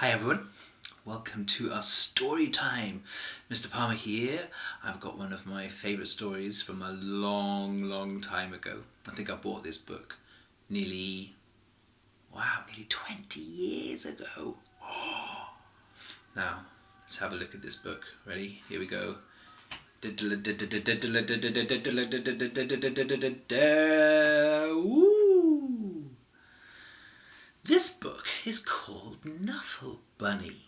Hi everyone, welcome to our story time. Mr. Palmer here. I've got one of my favourite stories from a long time ago. I think I bought this book nearly 20 years ago. Now, let's have a look at this book. Ready? Here we go. Woo! This book is called Knuffle Bunny,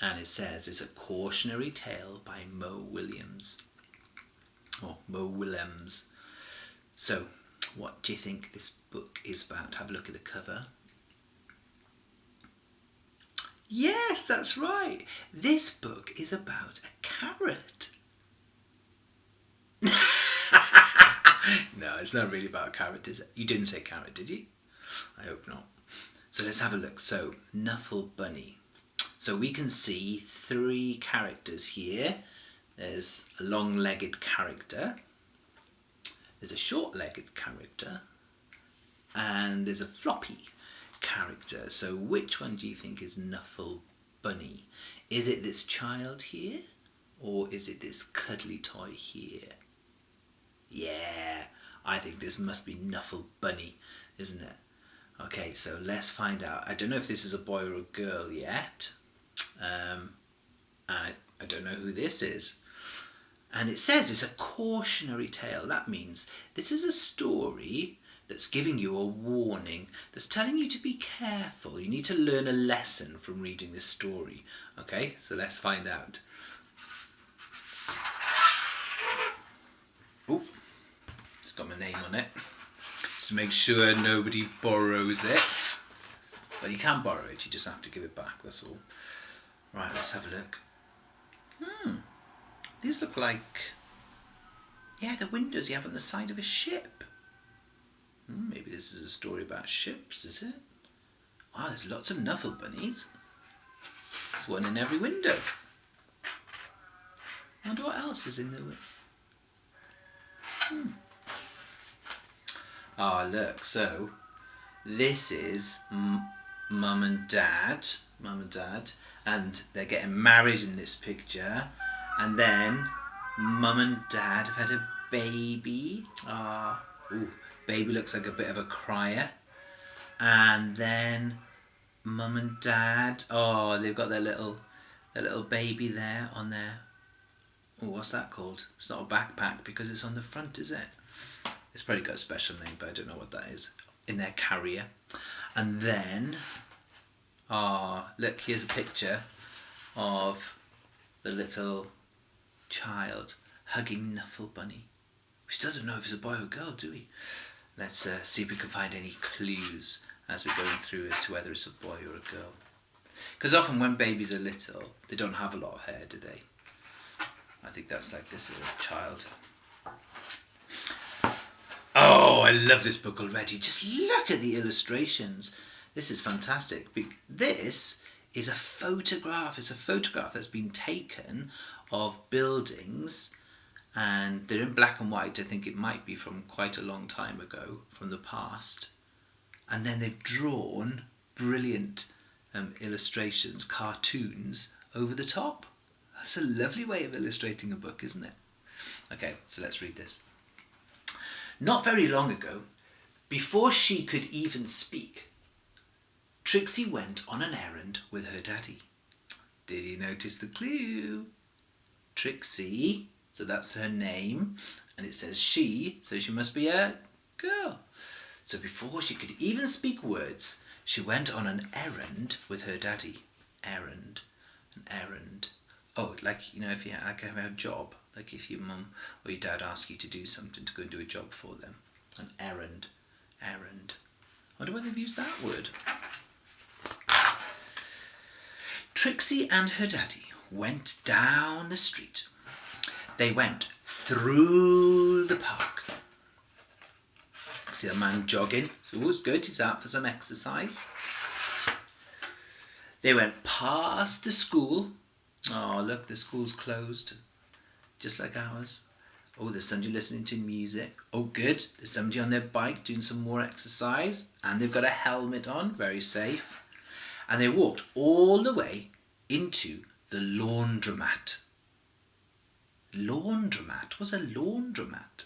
and it says it's a cautionary tale by Mo Williams. So, what do you think this book is about? Have a look at the cover. Yes, that's right. This book is about a carrot. No, it's not really about a carrot, is it? You didn't say carrot, did you? I hope not. So let's have a look. So, Knuffle Bunny. So we can see three characters here. There's a long-legged character, there's a short-legged character, and there's a floppy character. So which one do you think is Knuffle Bunny? Is it this child here, or is it this cuddly toy here? Yeah, I think this must be Knuffle Bunny, isn't it? Okay, so let's find out. I don't know if this is a boy or a girl yet. I don't know who this is. And it says it's a cautionary tale. That means this is a story that's giving you a warning, that's telling you to be careful. You need to learn a lesson from reading this story. Okay, so let's find out. Oh, it's got my name on it. To make sure nobody borrows it. But you can borrow it, you just have to give it back, that's all. Right, let's have a look. These look like, the windows you have on the side of a ship. Maybe this is a story about ships, is it? Wow, there's lots of Knuffle Bunnies. There's one in every window. I wonder what else is in the window. Look, so this is mum and dad, and they're getting married in this picture, and then mum and dad have had a baby. Baby looks like a bit of a crier, and then mum and dad, they've got their little baby there on their, what's that called? It's not a backpack because it's on the front, is it? It's probably got a special name, but I don't know what that is. In their carrier. And then, look, here's a picture of the little child hugging Knuffle Bunny. We still don't know if it's a boy or girl, do we? Let's see if we can find any clues as we're going through as to whether it's a boy or a girl. Because often when babies are little, they don't have a lot of hair, do they? I think that's like this little child. Oh, I love this book already. Just look at the illustrations. This is fantastic. This is a photograph. It's a photograph that's been taken of buildings, and they're in black and white. I think it might be from quite a long time ago, from the past. And then they've drawn brilliant illustrations, cartoons, over the top. That's a lovely way of illustrating a book, isn't it? Okay, so let's read this. Not very long ago, before she could even speak, Trixie went on an errand with her daddy. Did you notice the clue? Trixie, so that's her name, and it says she, so she must be a girl. So before she could even speak words, she went on an errand with her daddy. An errand. Oh, like, if you have a job. Like if your mum or your dad ask you to do something, to go and do a job for them. An errand. I wonder whether they've used that word. Trixie and her daddy went down the street. They went through the park. See a man jogging. It's always good. He's out for some exercise. They went past the school. Oh, look, the school's closed. Just like ours. Oh, there's somebody listening to music. Oh, good. There's somebody on their bike doing some more exercise. And they've got a helmet on. Very safe. And they walked all the way into the laundromat. Laundromat? What's a laundromat?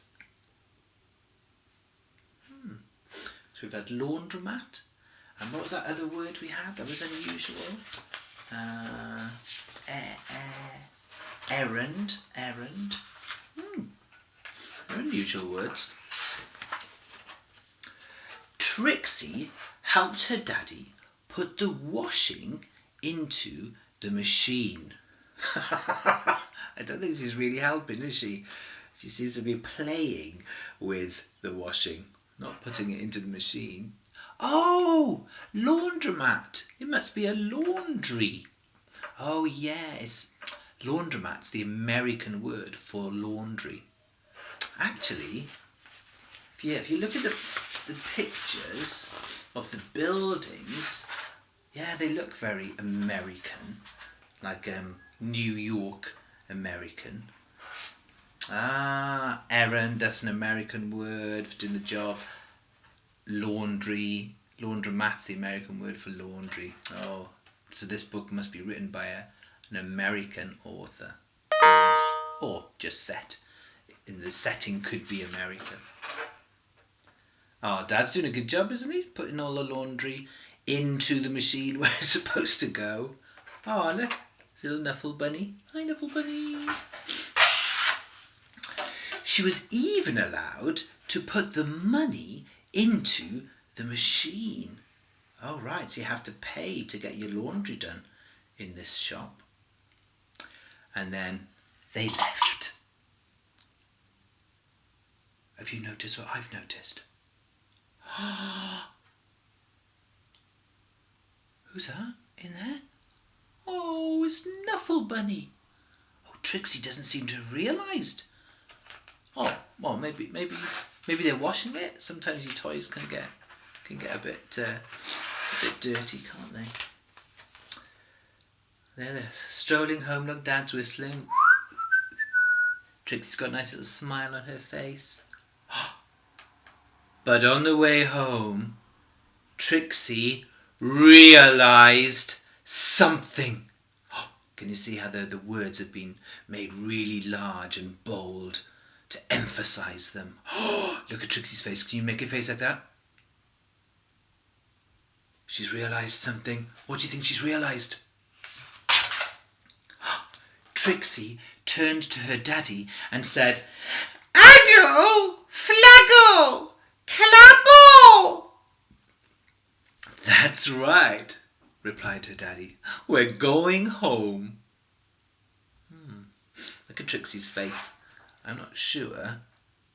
So we've had laundromat. And what was that other word we had that was unusual? Errand. Errand. They're unusual words. Trixie helped her daddy put the washing into the machine. I don't think she's really helping, is she? She seems to be playing with the washing, not putting it into the machine. Oh, laundromat. It must be a laundry. Oh, yes. Laundromat's the American word for laundry. Actually, if you look at the pictures of the buildings, yeah, they look very American, like New York American. Errand, that's an American word for doing the job. Laundry, laundromat's the American word for laundry. Oh, so this book must be written by an American author, or just set. In the setting could be American. Oh, Dad's doing a good job, isn't he? Putting all the laundry into the machine where it's supposed to go. Oh, look, it's a little Knuffle Bunny. Hi, Knuffle Bunny. She was even allowed to put the money into the machine. Oh, right, so you have to pay to get your laundry done in this shop. And then they left. Have you noticed what I've noticed? Who's that in there? Oh, it's Knuffle Bunny. Oh, Trixie doesn't seem to have realised. Oh, well, maybe they're washing it. Sometimes your toys can get a bit dirty, can't they? There they're strolling home. Look, Dad's whistling. Trixie's got a nice little smile on her face. But on the way home, Trixie realised something. Can you see how the words have been made really large and bold to emphasise them? Look at Trixie's face. Can you make a face like that? She's realised something. What do you think she's realised? Trixie turned to her daddy and said, "Aggo, flaggo, clappo." "That's right," replied her daddy. "We're going home." Look at Trixie's face. I'm not sure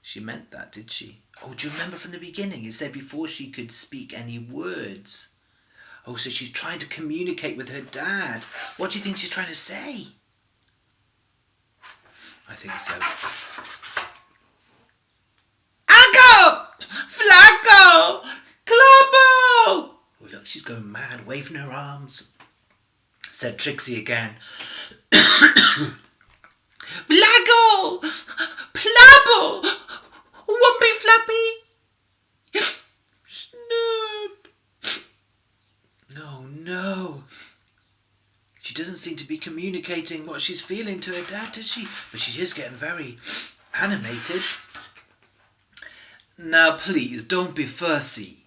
she meant that, did she? Oh, do you remember from the beginning? It said before she could speak any words. Oh, so she's trying to communicate with her dad. What do you think she's trying to say? I think so. Aggo! Flaggo! Clappo! Oh, look, she's going mad, waving her arms. Said Trixie again. Flaggo! Plabbo! Wumpy flappy! Snap! No. She doesn't seem to be communicating what she's feeling to her dad, does she? But she is getting very animated. "Now, please, don't be fussy,"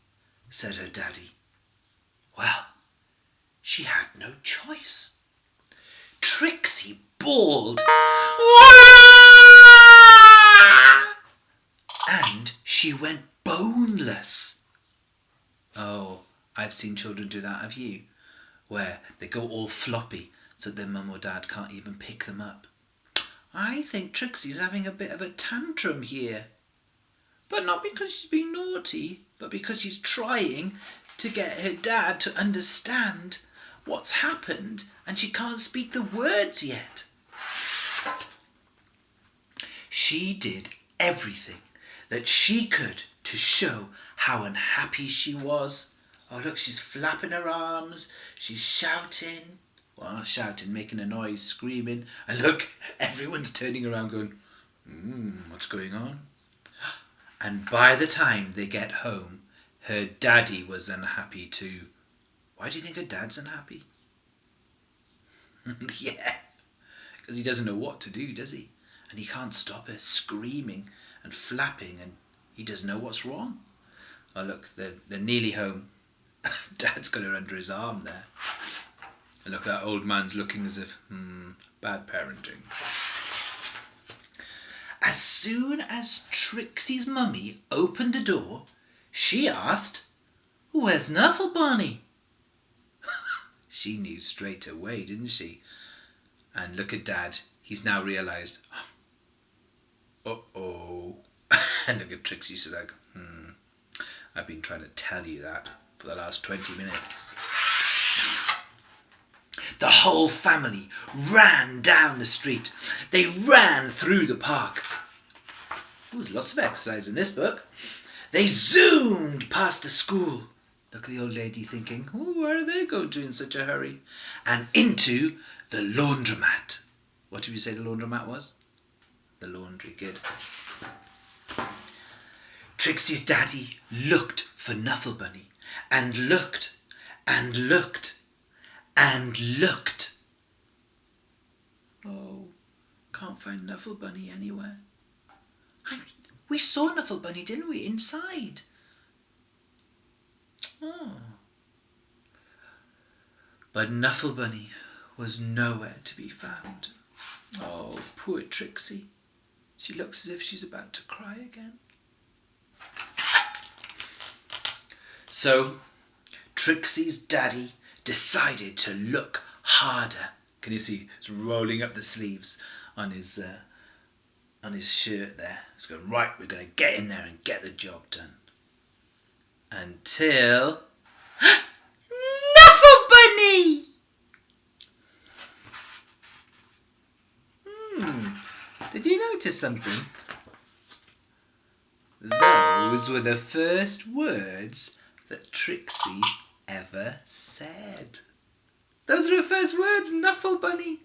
said her daddy. Well, she had no choice. Trixie bawled, "Wah!" and she went boneless. Oh, I've seen children do that, have you? Where they go all floppy so that their mum or dad can't even pick them up. I think Trixie's having a bit of a tantrum here. But not because she's being naughty, but because she's trying to get her dad to understand what's happened and she can't speak the words yet. She did everything that she could to show how unhappy she was. Oh, look, she's flapping her arms. She's shouting. Well, not shouting, making a noise, screaming. And look, everyone's turning around going, what's going on? And by the time they get home, her daddy was unhappy too. Why do you think her dad's unhappy? Yeah, because he doesn't know what to do, does he? And he can't stop her screaming and flapping, and he doesn't know what's wrong. Oh look, they're nearly home. Dad's got her under his arm there. And look, that old man's looking as if, bad parenting. As soon as Trixie's mummy opened the door, she asked, "Where's Knuffle Bunny?" She knew straight away, didn't she? And look at Dad. He's now realised, uh-oh. And look at Trixie. She's like, I've been trying to tell you that for the last 20 minutes. The whole family ran down the street. They ran through the park. There's lots of exercise in this book. They zoomed past the school. Look at the old lady thinking, where are they going to in such a hurry? And into the laundromat. What did you say the laundromat was? The laundry, good. Trixie's daddy looked for Knuffle Bunny and looked and looked and looked. Oh, can't find Knuffle Bunny anywhere. We saw Knuffle Bunny, didn't we, inside? Oh. But Knuffle Bunny was nowhere to be found. Oh, poor Trixie. She looks as if she's about to cry again. So, Trixie's daddy decided to look harder. Can you see? He's rolling up the sleeves on his shirt there. He's going, right, we're going to get in there and get the job done. Until... Knuffle Bunny! Did you notice something? Those were the first words that Trixie ever said. Those were her first words, Knuffle Bunny.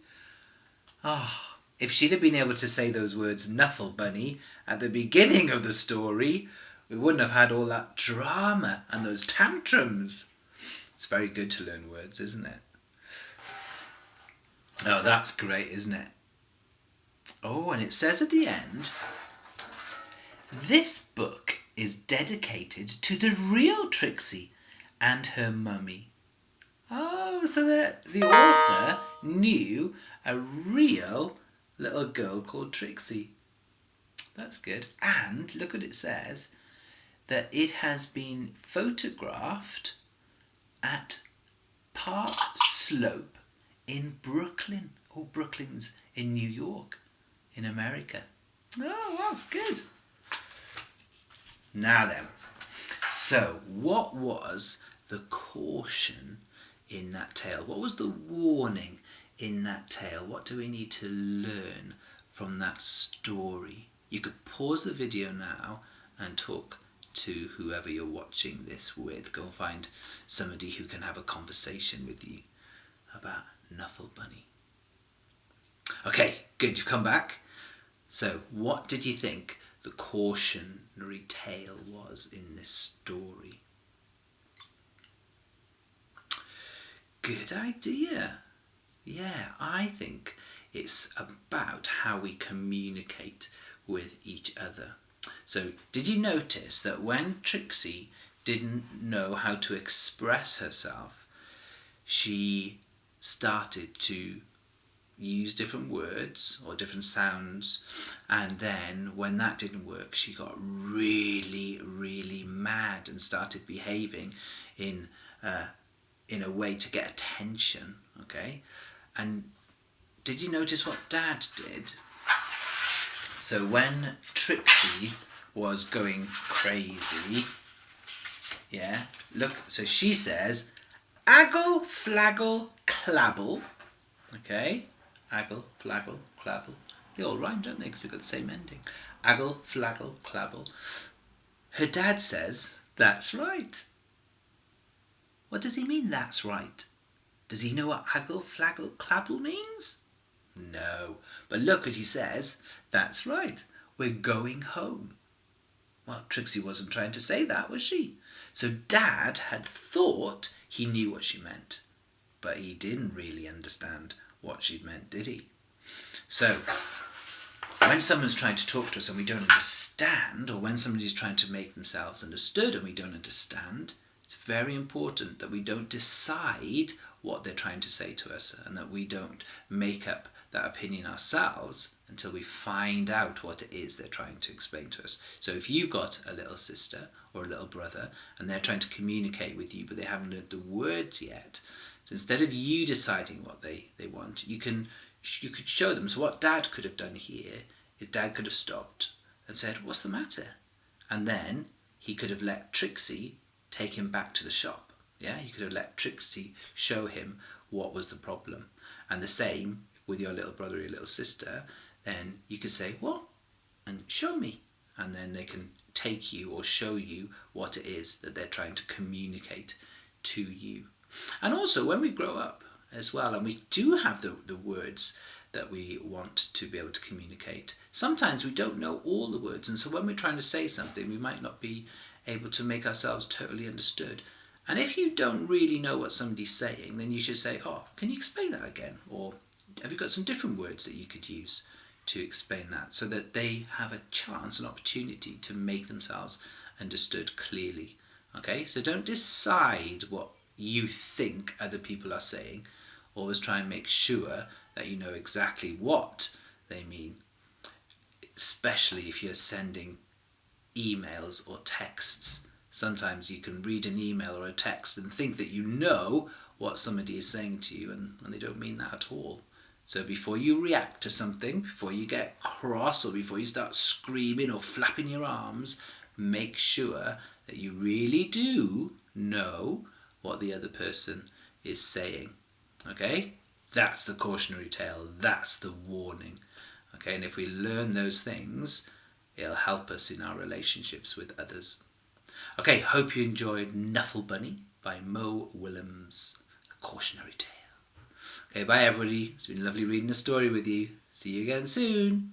Oh, if she'd have been able to say those words, Knuffle Bunny, at the beginning of the story, we wouldn't have had all that drama and those tantrums. It's very good to learn words, isn't it? Oh, that's great, isn't it? Oh, and it says at the end, this book is dedicated to the real Trixie and her mummy. Oh, so the author knew a real little girl called Trixie. That's good. And look what it says, that it has been photographed at Park Slope in Brooklyn. Oh, Brooklyn's in New York, in America. Oh, wow, good. Now then, so what was the caution in that tale? What was the warning in that tale? What do we need to learn from that story? You could pause the video now and talk to whoever you're watching this with. Go and find somebody who can have a conversation with you about Knuffle Bunny. Okay, good, you've come back. So what did you think the cautionary tale was in this story? Good idea. Yeah, I think it's about how we communicate with each other. So did you notice that when Trixie didn't know how to express herself, she started to use different words or different sounds, and then when that didn't work, she got really, really mad and started behaving in a way to get attention, okay? And did you notice what Dad did? So when Trixie was going crazy, yeah, look, so she says, aggle, flaggle, clabble, okay? Aggle, flaggle, clabble. They all rhyme, don't they? Because they've got the same ending. Aggle, flaggle, clabble. Her dad says, that's right. What does he mean, that's right? Does he know what aggle, flaggle, clabble means? No. But look what he says. That's right. We're going home. Well, Trixie wasn't trying to say that, was she? So Dad had thought he knew what she meant, but he didn't really understand what she meant, did he? So when someone's trying to talk to us and we don't understand, or when somebody's trying to make themselves understood and we don't understand, it's very important that we don't decide what they're trying to say to us, and that we don't make up that opinion ourselves until we find out what it is they're trying to explain to us. So if you've got a little sister or a little brother and they're trying to communicate with you but they haven't learned the words yet, so instead of you deciding what they want, you could show them. So what Dad could have done here is Dad could have stopped and said, "What's the matter?" And then he could have let Trixie take him back to the shop. Yeah, he could have let Trixie show him what was the problem. And the same with your little brother or your little sister. Then you could say, "What?" and show me. And then they can take you or show you what it is that they're trying to communicate to you. And also when we grow up as well, and we do have the words that we want to be able to communicate, sometimes we don't know all the words, and so when we're trying to say something, we might not be able to make ourselves totally understood. And if you don't really know what somebody's saying, then you should say, "Oh, can you explain that again?" Or have you got some different words that you could use to explain that, so that they have a chance, an opportunity to make themselves understood clearly. Okay, so don't decide what you think other people are saying. Always try and make sure that you know exactly what they mean, especially if you're sending emails or texts. Sometimes you can read an email or a text and think that you know what somebody is saying to you, and they don't mean that at all. So before you react to something, before you get cross, or before you start screaming or flapping your arms, make sure that you really do know what the other person is saying. Okay? That's the cautionary tale. That's the warning. Okay? And if we learn those things, it'll help us in our relationships with others. Okay, hope you enjoyed Knuffle Bunny by Mo Willems, a cautionary tale. Okay, bye everybody. It's been lovely reading the story with you. See you again soon.